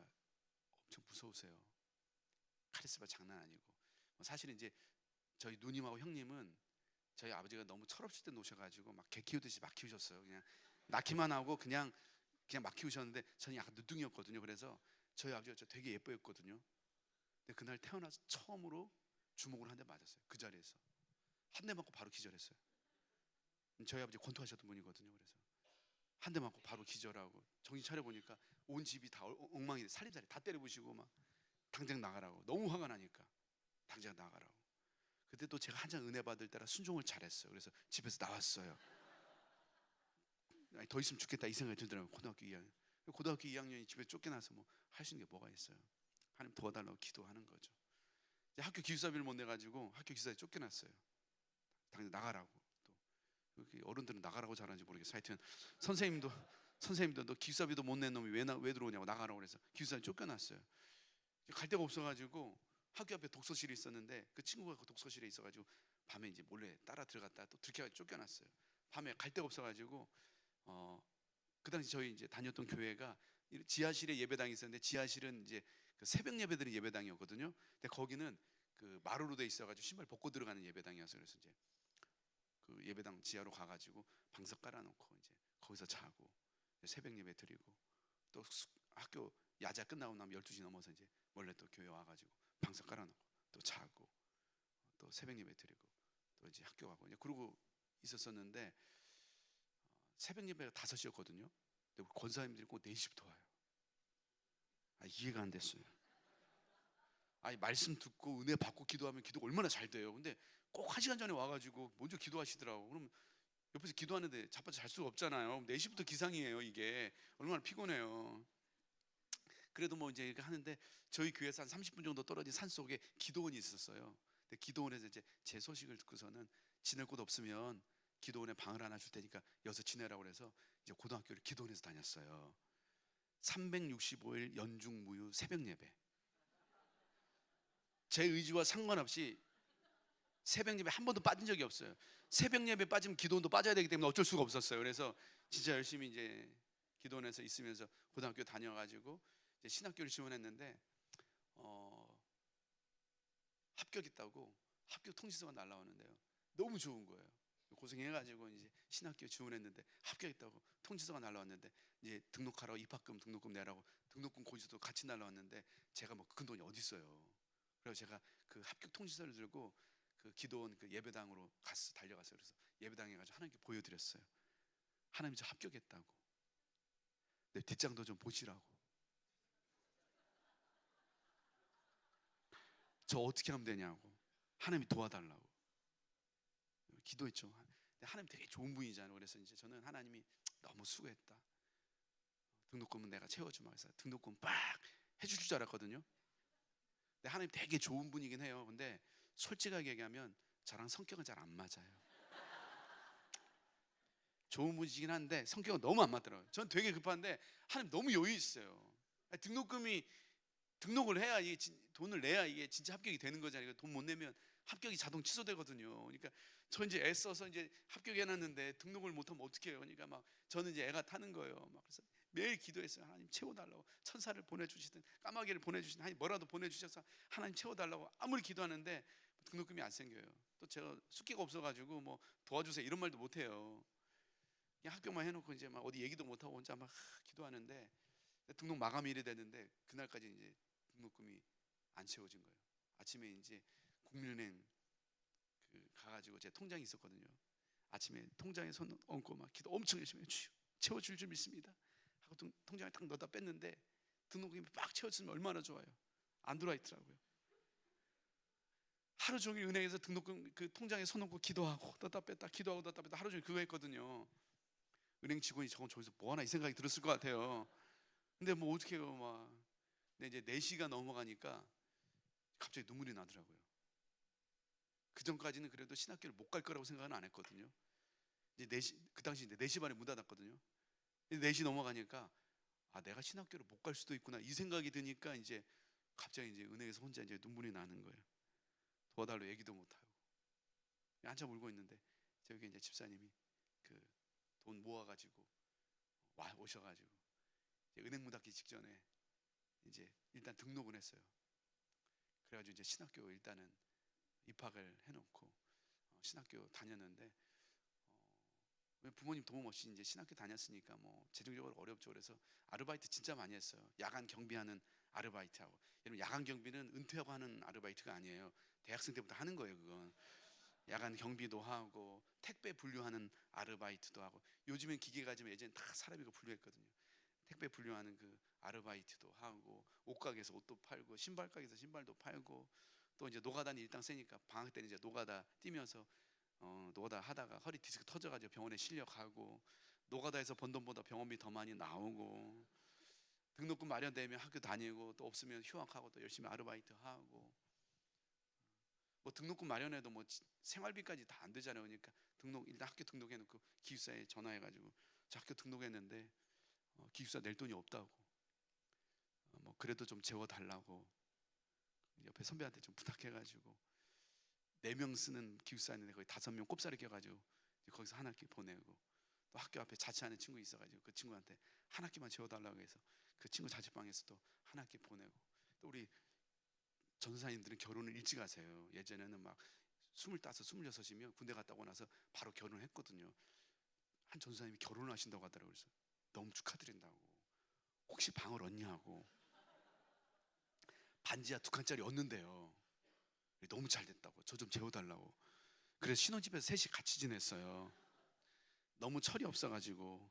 엄청 무서우세요. 카리스마 장난 아니고. 사실은 이제 저희 누님하고 형님은 저희 아버지가 너무 철없을 때 노셔가지고 막 개 키우듯이 막 키우셨어요. 그냥 낳기만 하고 그냥 막 키우셨는데 저는 약간 늦둥이였거든요. 그래서 저희 아버지가 저 되게 예뻐했거든요. 근데 그날 태어나서 처음으로 주먹으로 한 대 맞았어요. 그 자리에서 한 대 맞고 바로 기절했어요. 저희 아버지 권투하셨던 분이거든요. 그래서 한 대 맞고 바로 기절하고 정신 차려 보니까 온 집이 다 엉망이 살림살이 다 때려부시고 막 당장 나가라고. 너무 화가 나니까 당장 나가라고. 그때 또 제가 한창 은혜 받을 때라 순종을 잘했어요. 그래서 집에서 나왔어요. 아니, 더 있으면 죽겠다 이 생각이 들더라고요. 고등학교 2학년이 집에 쫓겨나서 뭐 할 수 있는 게 뭐가 있어요. 하나님 도와달라고 기도하는 거죠. 이제 학교 기숙사비를 못 내가지고 학교 기숙사에 쫓겨났어요. 당장 나가라고. 또 어른들은 나가라고 잘하는지 모르겠어요. 하여튼 선생님도 너 기숙사비도 못 낸 놈이 왜 들어오냐고 나가라고 그래서 기숙사에 쫓겨났어요. 갈 데가 없어가지고 학교 앞에 독서실이 있었는데 그 친구가 그 독서실에 있어가지고 밤에 이제 몰래 따라 들어갔다 또 들켜가지고 쫓겨났어요. 밤에 갈 데가 없어가지고 그 당시 저희 이제 다녔던 교회가 지하실에 예배당이 있었는데 지하실은 이제 그 새벽 예배드리는 예배당이었거든요. 근데 거기는 그 마루로 돼 있어가지고 신발 벗고 들어가는 예배당이었어요. 그래서 이제 그 예배당 지하로 가가지고 방석 깔아놓고 이제 거기서 자고 새벽 예배 드리고 또 학교 야자 끝나고 나면 12시 넘어서 이제 원래 또 교회 와가지고 방석 깔아놓고 또 자고 또 새벽 예배 드리고 또 이제 학교 가고 이제 그러고 있었었는데 새벽 예배가 5시였거든요. 근데 권사님들이 꼭 4시부터 와요. 이해가 안 됐어요. 아니 말씀 듣고 은혜 받고 기도하면 기도가 얼마나 잘 돼요. 근데 꼭 1시간 전에 와가지고 먼저 기도하시더라고. 그럼 옆에서 기도하는데 자빠져 잘 수가 없잖아요. 4시부터 기상이에요. 이게 얼마나 피곤해요. 그래도 뭐 이제 이렇게 하는데 저희 교회에서 한 30분 정도 떨어진 산 속에 기도원이 있었어요. 근데 기도원에서 이제 제 소식을 듣고서는 지낼 곳 없으면 기도원에 방을 하나 줄 테니까 여기서 지내라고 그래서 이제 고등학교를 기도원에서 다녔어요. 365일 연중무휴 새벽 예배. 제 의지와 상관없이 새벽 예배 한 번도 빠진 적이 없어요. 새벽 예배 빠지면 기도원도 빠져야 되기 때문에 어쩔 수가 없었어요. 그래서 진짜 열심히 이제 기도원에서 있으면서 고등학교 다녀가지고 이제 신학교를 지원했는데 합격했다고 합격 통지서가 날라왔는데요. 너무 좋은 거예요. 고생해가지고 이제 신학교 지원했는데 합격했다고 통지서가 날라왔는데 이제 등록하라고 입학금 등록금 내라고 등록금 고지서도 같이 날라왔는데 제가 뭐 그 돈이 어디 있어요. 그래서 제가 그 합격 통지서를 들고 그 기도원 그 예배당으로 달려갔어요. 그래서 예배당에 가서 하나님께 보여드렸어요. 하나님 저 합격했다고. 내 뒷장도 좀 보시라고. 저 어떻게 하면 되냐고. 하나님이 도와달라고. 기도했죠. 하나님 되게 좋은 분이잖아요. 그래서 이제 저는 하나님이 너무 수고했다. 등록금은 내가 채워주마 해서 등록금 빡 해주실 줄 알았거든요. 근데 하나님 되게 좋은 분이긴 해요. 근데 솔직하게 얘기하면 저랑 성격은 잘 안 맞아요. 좋은 분이긴 한데 성격은 너무 안 맞더라고요. 전 되게 급한데 하나님 너무 여유 있어요. 등록을 해야 이게 돈을 내야 이게 진짜 합격이 되는 거잖아요. 돈 못 내면 합격이 자동 취소되거든요. 그러니까 저 이제 애써서 이제 합격해놨는데 등록을 못하면 어떡해요? 그러니까 막 저는 이제 애가 타는 거예요. 막 그래서 매일 기도했어요. 하나님 채워달라고. 천사를 보내주시든 까마귀를 보내주시든 하나님 뭐라도 보내주셔서 하나님 채워달라고 아무리 기도하는데 등록금이 안 생겨요. 또 제가 숙기가 없어가지고 뭐 도와주세요 이런 말도 못해요. 그냥 합격만 해놓고 이제 막 어디 얘기도 못하고 혼자 막 기도하는데 등록 마감일이 됐는데 그날까지 이제 등록금이 안 채워진 거예요. 아침에 이제 국민은행 가가지고 제 통장이 있었거든요. 아침에 통장에 손 얹고 막 기도 엄청 열심히 해요. 주여 채워줄 줄 믿습니다 하고 통장에 딱 넣다 뺐는데 등록금이 빡 채워지면 얼마나 좋아요. 안 들어와 있더라고요. 하루 종일 은행에서 등록금 그 통장에 손 얹고 기도하고 넣다 뺐다 기도하고 넣다 뺐다 하루 종일 그거 했거든요. 은행 직원이 저기서 뭐 하나 이 생각이 들었을 것 같아요. 근데 뭐 어떻게 해요 막. 근데 이제 4시가 넘어가니까 갑자기 눈물이 나더라고요. 그 전까지는 그래도 신학교를 못 갈 거라고 생각은 안 했거든요. 이제 4시, 그 당시 이제 4시 반에 문 닫았거든요. 4시 넘어가니까 아 내가 신학교를 못 갈 수도 있구나 이 생각이 드니까 이제 갑자기 이제 은행에서 혼자 이제 눈물이 나는 거예요. 도와달라고 얘기도 못 하고 한참 울고 있는데 저기 이제 집사님이 그 돈 모아가지고 오셔가지고 이제 은행 문 닫기 직전에 이제 일단 등록은 했어요. 그래가지고 이제 신학교 일단은 입학을 해놓고 신학교 다녔는데 부모님 도움 없이 이제 신학교 다녔으니까 뭐 재정적으로 어렵죠. 그래서 아르바이트 진짜 많이 했어요. 야간 경비하는 아르바이트하고. 여러분 야간 경비는 은퇴하고 하는 아르바이트가 아니에요. 대학생 때부터 하는 거예요. 그건 야간 경비도 하고 택배 분류하는 아르바이트도 하고. 요즘엔 기계가 지금 예전엔 다 사람이 그 분류했거든요. 택배 분류하는 그 아르바이트도 하고 옷가게에서 옷도 팔고 신발 가게에서 신발도 팔고 또 이제 노가다는 일당 세니까 방학 때는 이제 노가다 뛰면서 노가다 하다가 허리 디스크 터져가지고 병원에 실려가고 노가다에서 번 돈보다 병원비 더 많이 나오고 등록금 마련되면 학교 다니고 또 없으면 휴학하고 또 열심히 아르바이트 하고 뭐 등록금 마련해도 뭐 생활비까지 다 안 되잖아요. 그러니까 일단 학교 등록해놓고 기숙사에 전화해가지고 저 학교 등록했는데 기숙사 낼 돈이 없다고 뭐 그래도 좀 재워달라고 옆에 선배한테 좀 부탁해가지고 4명 쓰는 기숙사였는데 거기 5명 꼽사리 껴가지고 거기서 한 학기 보내고 또 학교 앞에 자취하는 친구 있어가지고 그 친구한테 한 학기만 재워달라고 해서 그 친구 자취방에서 또 한 학기 보내고 또 우리 전사님들은 결혼을 일찍 하세요. 예전에는 막 25, 26이면 군대 갔다 오고 나서 바로 결혼했거든요. 한 전사님이 결혼을 하신다고 하더라고요. 그래서 너무 축하드린다고 혹시 방을 얻냐고 반지하 2칸짜리 얻는데요. 너무 잘 됐다고 저 좀 재워달라고. 그래서 신혼집에서 셋이 같이 지냈어요. 너무 철이 없어가지고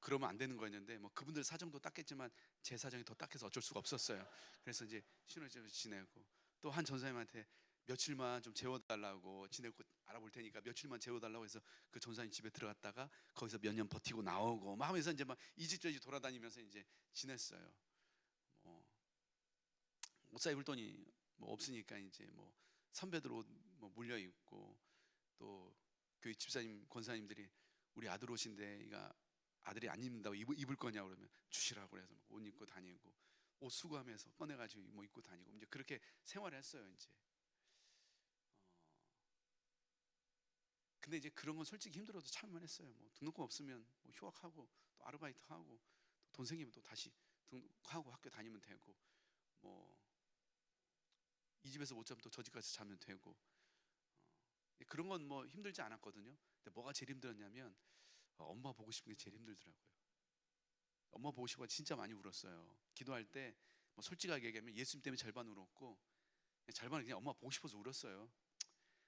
그러면 안 되는 거였는데 뭐 그분들 사정도 딱했지만 제 사정이 더 딱해서 어쩔 수가 없었어요. 그래서 이제 신혼집에서 지내고 또 한 전사님한테 며칠만 좀 재워달라고 지내고 알아볼 테니까 며칠만 재워달라고 해서 그 전사님 집에 들어갔다가 거기서 몇 년 버티고 나오고 막 하면서 이제 막 이 집 저 집 돌아다니면서 이제 지냈어요. 옷 사 입을 돈이 뭐 없으니까 이제 뭐 선배들 옷 뭐 물려 입고 또 교회 집사님 권사님들이 우리 아들 옷인데 이가 아들이 안 입는다고 입을 거냐 그러면 주시라고 그래서 옷 입고 다니고 옷 수거하면서 꺼내가지고 뭐 입고 다니고 이제 그렇게 생활했어요. 이제 근데 이제 그런 건 솔직히 힘들어도 참만 했어요. 뭐 등록금 없으면 뭐 휴학하고 또 아르바이트 하고 또 돈 생기면 또 다시 등록하고 학교 다니면 되고 뭐 이 집에서 못 자면 또 저 집 가서 자면 되고 그런 건 뭐 힘들지 않았거든요. 근데 뭐가 제일 힘들었냐면 엄마 보고 싶은 게 제일 힘들더라고요. 엄마 보고 싶어 진짜 많이 울었어요. 기도할 때 뭐 솔직하게 얘기하면 예수님 때문에 절반 울었고 절반은 그냥 엄마 보고 싶어서 울었어요.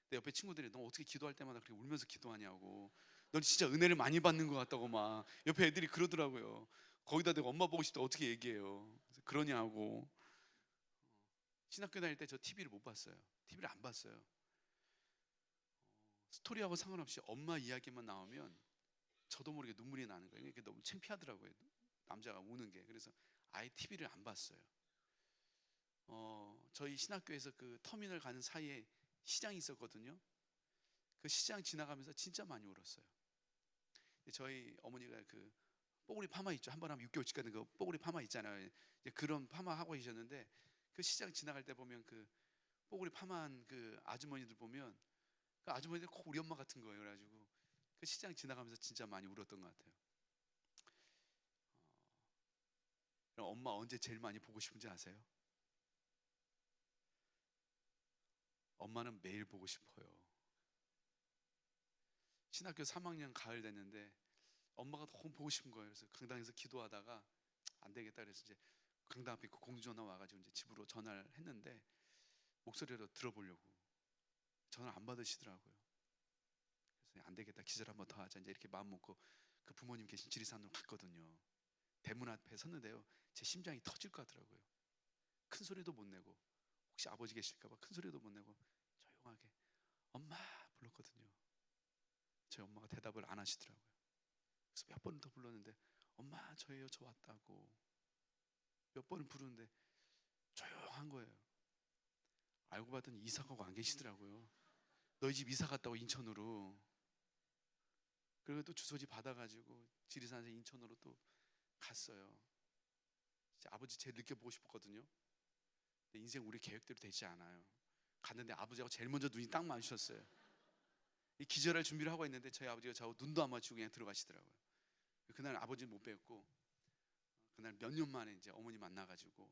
근데 옆에 친구들이 너 어떻게 기도할 때마다 그렇게 울면서 기도하냐고 넌 진짜 은혜를 많이 받는 것 같다고 막 옆에 애들이 그러더라고요. 거기다 내가 엄마 보고 싶다 어떻게 얘기해요. 그래서 그러냐고. 신학교 다닐 때 저 TV를 못 봤어요. TV를 안 봤어요. 스토리하고 상관없이 엄마 이야기만 나오면 저도 모르게 눈물이 나는 거예요. 이게 너무 창피하더라고요. 남자가 우는 게. 그래서 아예 TV를 안 봤어요. 저희 신학교에서 그 터미널 가는 사이에 시장이 있었거든요. 그 시장 지나가면서 진짜 많이 울었어요. 저희 어머니가 그 뽀글이 파마 있죠. 한 번 하면 6개월씩 가는 그 뽀글이 파마 있잖아요. 이제 그런 파마 하고 계셨는데 그 시장 지나갈 때 보면 그 뽀글이 파마한 그 아주머니들 보면 그 아주머니들 꼭 우리 엄마 같은 거예요. 그래가지고 그 시장 지나가면서 진짜 많이 울었던 것 같아요. 엄마 언제 제일 많이 보고 싶은지 아세요? 엄마는 매일 보고 싶어요. 신학교 3학년 가을 됐는데 엄마가 너무 보고 싶은 거예요. 그래서 강당에서 기도하다가 안 되겠다 그래서 이제 강당 앞에 그 공중전화 와가지고 이제 집으로 전화를 했는데 목소리로 들어보려고 전화 안 받으시더라고요. 그래서 안 되겠다, 기절 한번 더 하자, 이제 이렇게 마음 먹고 그 부모님 계신 지리산으로 갔거든요. 대문 앞에 섰는데요, 제 심장이 터질 것 같더라고요. 큰 소리도 못 내고, 혹시 아버지 계실까봐 큰 소리도 못 내고 조용하게 엄마 불렀거든요. 저희 엄마가 대답을 안 하시더라고요. 그래서 몇 번을 더 불렀는데 엄마 저예요, 저 왔다고. 몇 번을 부르는데 조용한 거예요. 알고 봤더니 이사 가고 안 계시더라고요. 너희 집 이사 갔다고, 인천으로. 그리고 또 주소지 받아가지고 지리산에서 인천으로 또 갔어요. 이제 아버지 제일 늦게 보고 싶었거든요. 근데 인생 우리 계획대로 되지 않아요. 갔는데 아버지하고 제일 먼저 눈이 딱 마주쳤어요. 이 기절할 준비를 하고 있는데 저희 아버지가 저하고 눈도 안 마주치고 그냥 들어가시더라고요. 그날 아버지는 못 뵙고 그날 몇 년 만에 이제 어머니 만나가지고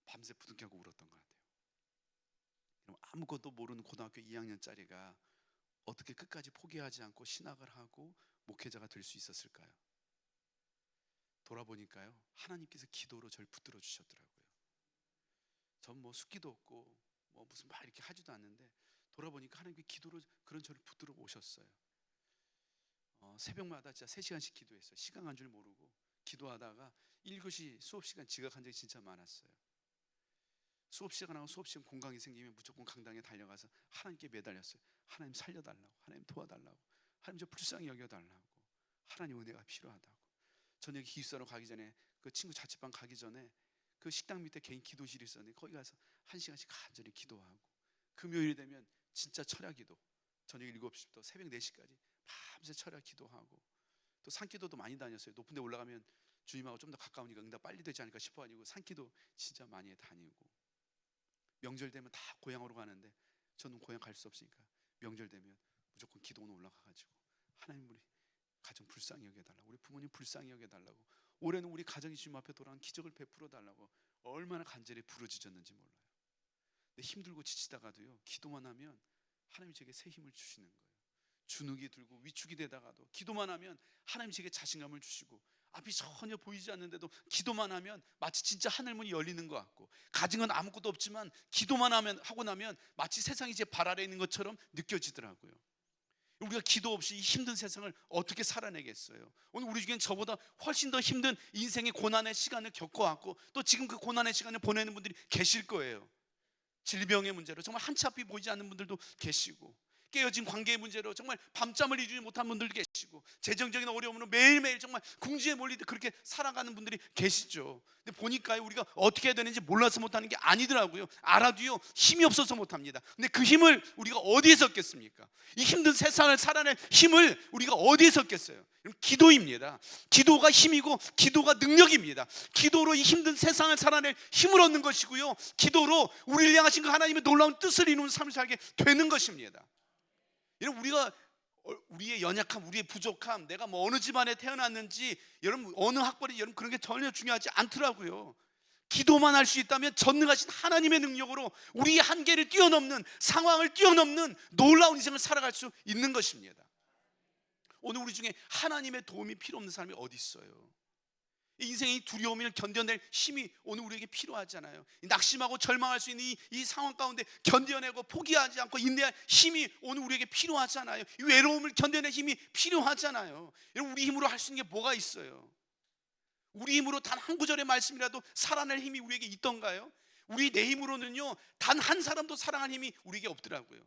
밤새 부둥켜고 울었던 것 같아요. 아무것도 모르는 고등학교 2학년짜리가 어떻게 끝까지 포기하지 않고 신학을 하고 목회자가 될 수 있었을까요? 돌아보니까요, 하나님께서 기도로 저를 붙들어 주셨더라고요. 전 뭐 숫기도 없고 뭐 무슨 막 이렇게 하지도 않는데 돌아보니까 하나님께 기도로 그런 저를 붙들어 오셨어요. 새벽마다 진짜 3시간씩 기도했어요. 시간 간 줄 모르고 기도하다가 1교시 수업 시간 지각한 적이 진짜 많았어요. 수업 시간하고 수업 시간 공강이 생기면 무조건 강당에 달려가서 하나님께 매달렸어요. 하나님 살려달라고, 하나님 도와달라고, 하나님 저 불쌍히 여겨달라고, 하나님 은혜가 필요하다고. 저녁에 기숙사로 가기 전에, 그 친구 자취방 가기 전에 그 식당 밑에 개인 기도실이 있었는데 거기 가서 1시간씩 간절히 기도하고, 금요일이 되면 진짜 철야 기도, 저녁 7시부터 새벽 4시까지 밤새 철야 기도하고, 또 산기도도 많이 다녔어요. 높은 데 올라가면 주님하고 좀 더 가까우니까 응답 빨리 되지 않을까 싶어가지고 산기도 진짜 많이 다니고, 명절 되면 다 고향으로 가는데 저는 고향 갈 수 없으니까 명절 되면 무조건 기도원 올라가가지고 하나님 우리 가정 불쌍히 여겨달라고, 우리 부모님 불쌍히 여겨달라고, 올해는 우리 가정이 주님 앞에 돌아온 기적을 베풀어 달라고 얼마나 간절히 부르짖었는지 몰라요. 근데 힘들고 지치다가도요, 기도만 하면 하나님이 제게 새 힘을 주시는 거예요. 주눅이 들고 위축이 되다가도 기도만 하면 하나님이 제게 자신감을 주시고, 앞이 전혀 보이지 않는데도 기도만 하면 마치 진짜 하늘문이 열리는 것 같고, 가진 건 아무것도 없지만 기도만 하고 나면 마치 세상이 제 발 아래에 있는 것처럼 느껴지더라고요. 우리가 기도 없이 이 힘든 세상을 어떻게 살아내겠어요? 오늘 우리 중엔 저보다 훨씬 더 힘든 인생의 고난의 시간을 겪어왔고, 또 지금 그 고난의 시간을 보내는 분들이 계실 거예요. 질병의 문제로 정말 한치 앞이 보이지 않는 분들도 계시고, 깨어진 관계의 문제로 정말 밤잠을 이루지 못한 분들도 계시고, 재정적인 어려움으로 매일매일 정말 궁지에 몰리듯 그렇게 살아가는 분들이 계시죠. 근데 보니까요, 우리가 어떻게 해야 되는지 몰라서 못하는 게 아니더라고요. 알아도요, 힘이 없어서 못합니다. 근데 그 힘을 우리가 어디에서 얻겠습니까? 이 힘든 세상을 살아낼 힘을 우리가 어디에서 얻겠어요? 기도입니다. 기도가 힘이고 기도가 능력입니다. 기도로 이 힘든 세상을 살아낼 힘을 얻는 것이고요, 기도로 우리를 향하신 그 하나님의 놀라운 뜻을 이루는 삶을 살게 되는 것입니다. 여러분, 우리가 우리의 연약함, 우리의 부족함, 내가 뭐 어느 집안에 태어났는지, 여러분 어느 학벌이, 여러분 그런 게 전혀 중요하지 않더라고요. 기도만 할 수 있다면 전능하신 하나님의 능력으로 우리의 한계를 뛰어넘는, 상황을 뛰어넘는 놀라운 인생을 살아갈 수 있는 것입니다. 오늘 우리 중에 하나님의 도움이 필요 없는 사람이 어디 있어요? 인생의 두려움을 견뎌낼 힘이 오늘 우리에게 필요하잖아요. 낙심하고 절망할 수 있는 이 상황 가운데 견뎌내고 포기하지 않고 인내할 힘이 오늘 우리에게 필요하잖아요. 이 외로움을 견뎌낼 힘이 필요하잖아요. 여러분, 우리 힘으로 할 수 있는 게 뭐가 있어요? 우리 힘으로 단 한 구절의 말씀이라도 살아낼 힘이 우리에게 있던가요? 내 힘으로는요, 단 한 사람도 사랑할 힘이 우리에게 없더라고요.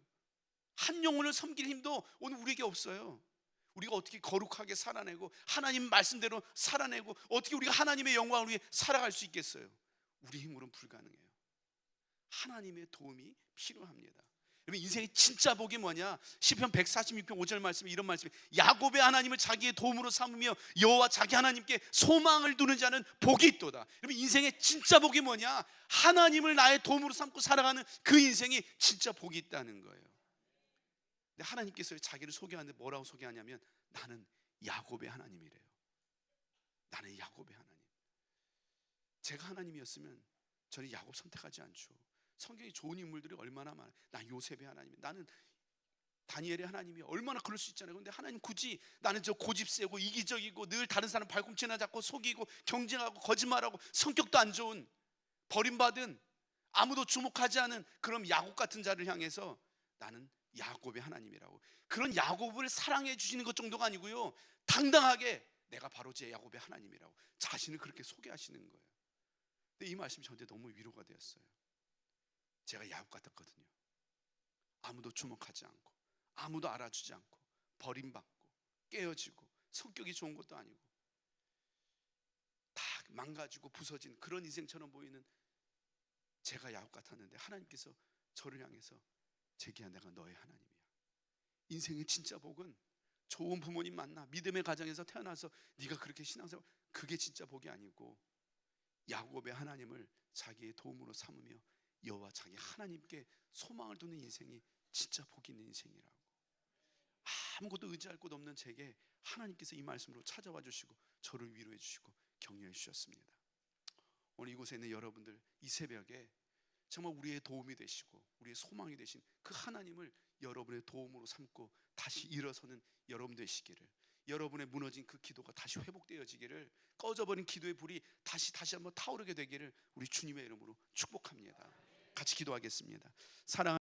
한 영혼을 섬길 힘도 오늘 우리에게 없어요. 우리가 어떻게 거룩하게 살아내고 하나님 말씀대로 살아내고 어떻게 우리가 하나님의 영광을 위해 살아갈 수 있겠어요? 우리 힘으로는 불가능해요. 하나님의 도움이 필요합니다. 여러분, 인생의 진짜 복이 뭐냐? 시편 146편 5절 말씀에 이런 말씀이, 야곱의 하나님을 자기의 도움으로 삼으며 여호와 자기 하나님께 소망을 두는 자는 복이 있도다. 여러분, 인생의 진짜 복이 뭐냐? 하나님을 나의 도움으로 삼고 살아가는 그 인생이 진짜 복이 있다는 거예요. 근데 하나님께서 자기를 소개하는데 뭐라고 소개하냐면, 나는 야곱의 하나님이래요. 나는 야곱의 하나님. 제가 하나님이었으면 저는 야곱 선택하지 않죠. 성경에 좋은 인물들이 얼마나 많아. 나 요셉의 하나님, 나는 다니엘의 하나님이 얼마나 그럴 수 있잖아요. 근데 하나님 굳이 나는 저 고집세고 이기적이고 늘 다른 사람 발꿈치나 잡고 속이고 경쟁하고 거짓말하고 성격도 안 좋은 버림받은 아무도 주목하지 않은 그런 야곱 같은 자를 향해서 나는 야곱의 하나님이라고, 그런 야곱을 사랑해 주시는 것 정도가 아니고요, 당당하게 내가 바로 제 야곱의 하나님이라고 자신을 그렇게 소개하시는 거예요. 근데 이 말씀이 저한테 너무 위로가 되었어요. 제가 야곱 같았거든요. 아무도 주목하지 않고 아무도 알아주지 않고 버림받고 깨어지고 성격이 좋은 것도 아니고 다 망가지고 부서진 그런 인생처럼 보이는 제가 야곱 같았는데, 하나님께서 저를 향해서 제기야 내가 너의 하나님이야. 인생의 진짜 복은 좋은 부모님 만나 믿음의 가정에서 태어나서 네가 그렇게 신앙생활, 그게 진짜 복이 아니고 야곱의 하나님을 자기의 도움으로 삼으며 여호와 자기 하나님께 소망을 두는 인생이 진짜 복이 있는 인생이라고. 아무것도 의지할 곳 없는 제게 하나님께서 이 말씀으로 찾아와 주시고 저를 위로해 주시고 격려해 주셨습니다. 오늘 이곳에 있는 여러분들, 이 새벽에 정말 우리의 도움이 되시고 우리의 소망이 되신 그 하나님을 여러분의 도움으로 삼고 다시 일어서는 여러분 되시기를, 여러분의 무너진 그 기도가 다시 회복되어지기를, 꺼져버린 기도의 불이 다시 한번 타오르게 되기를 우리 주님의 이름으로 축복합니다. 같이 기도하겠습니다. 사랑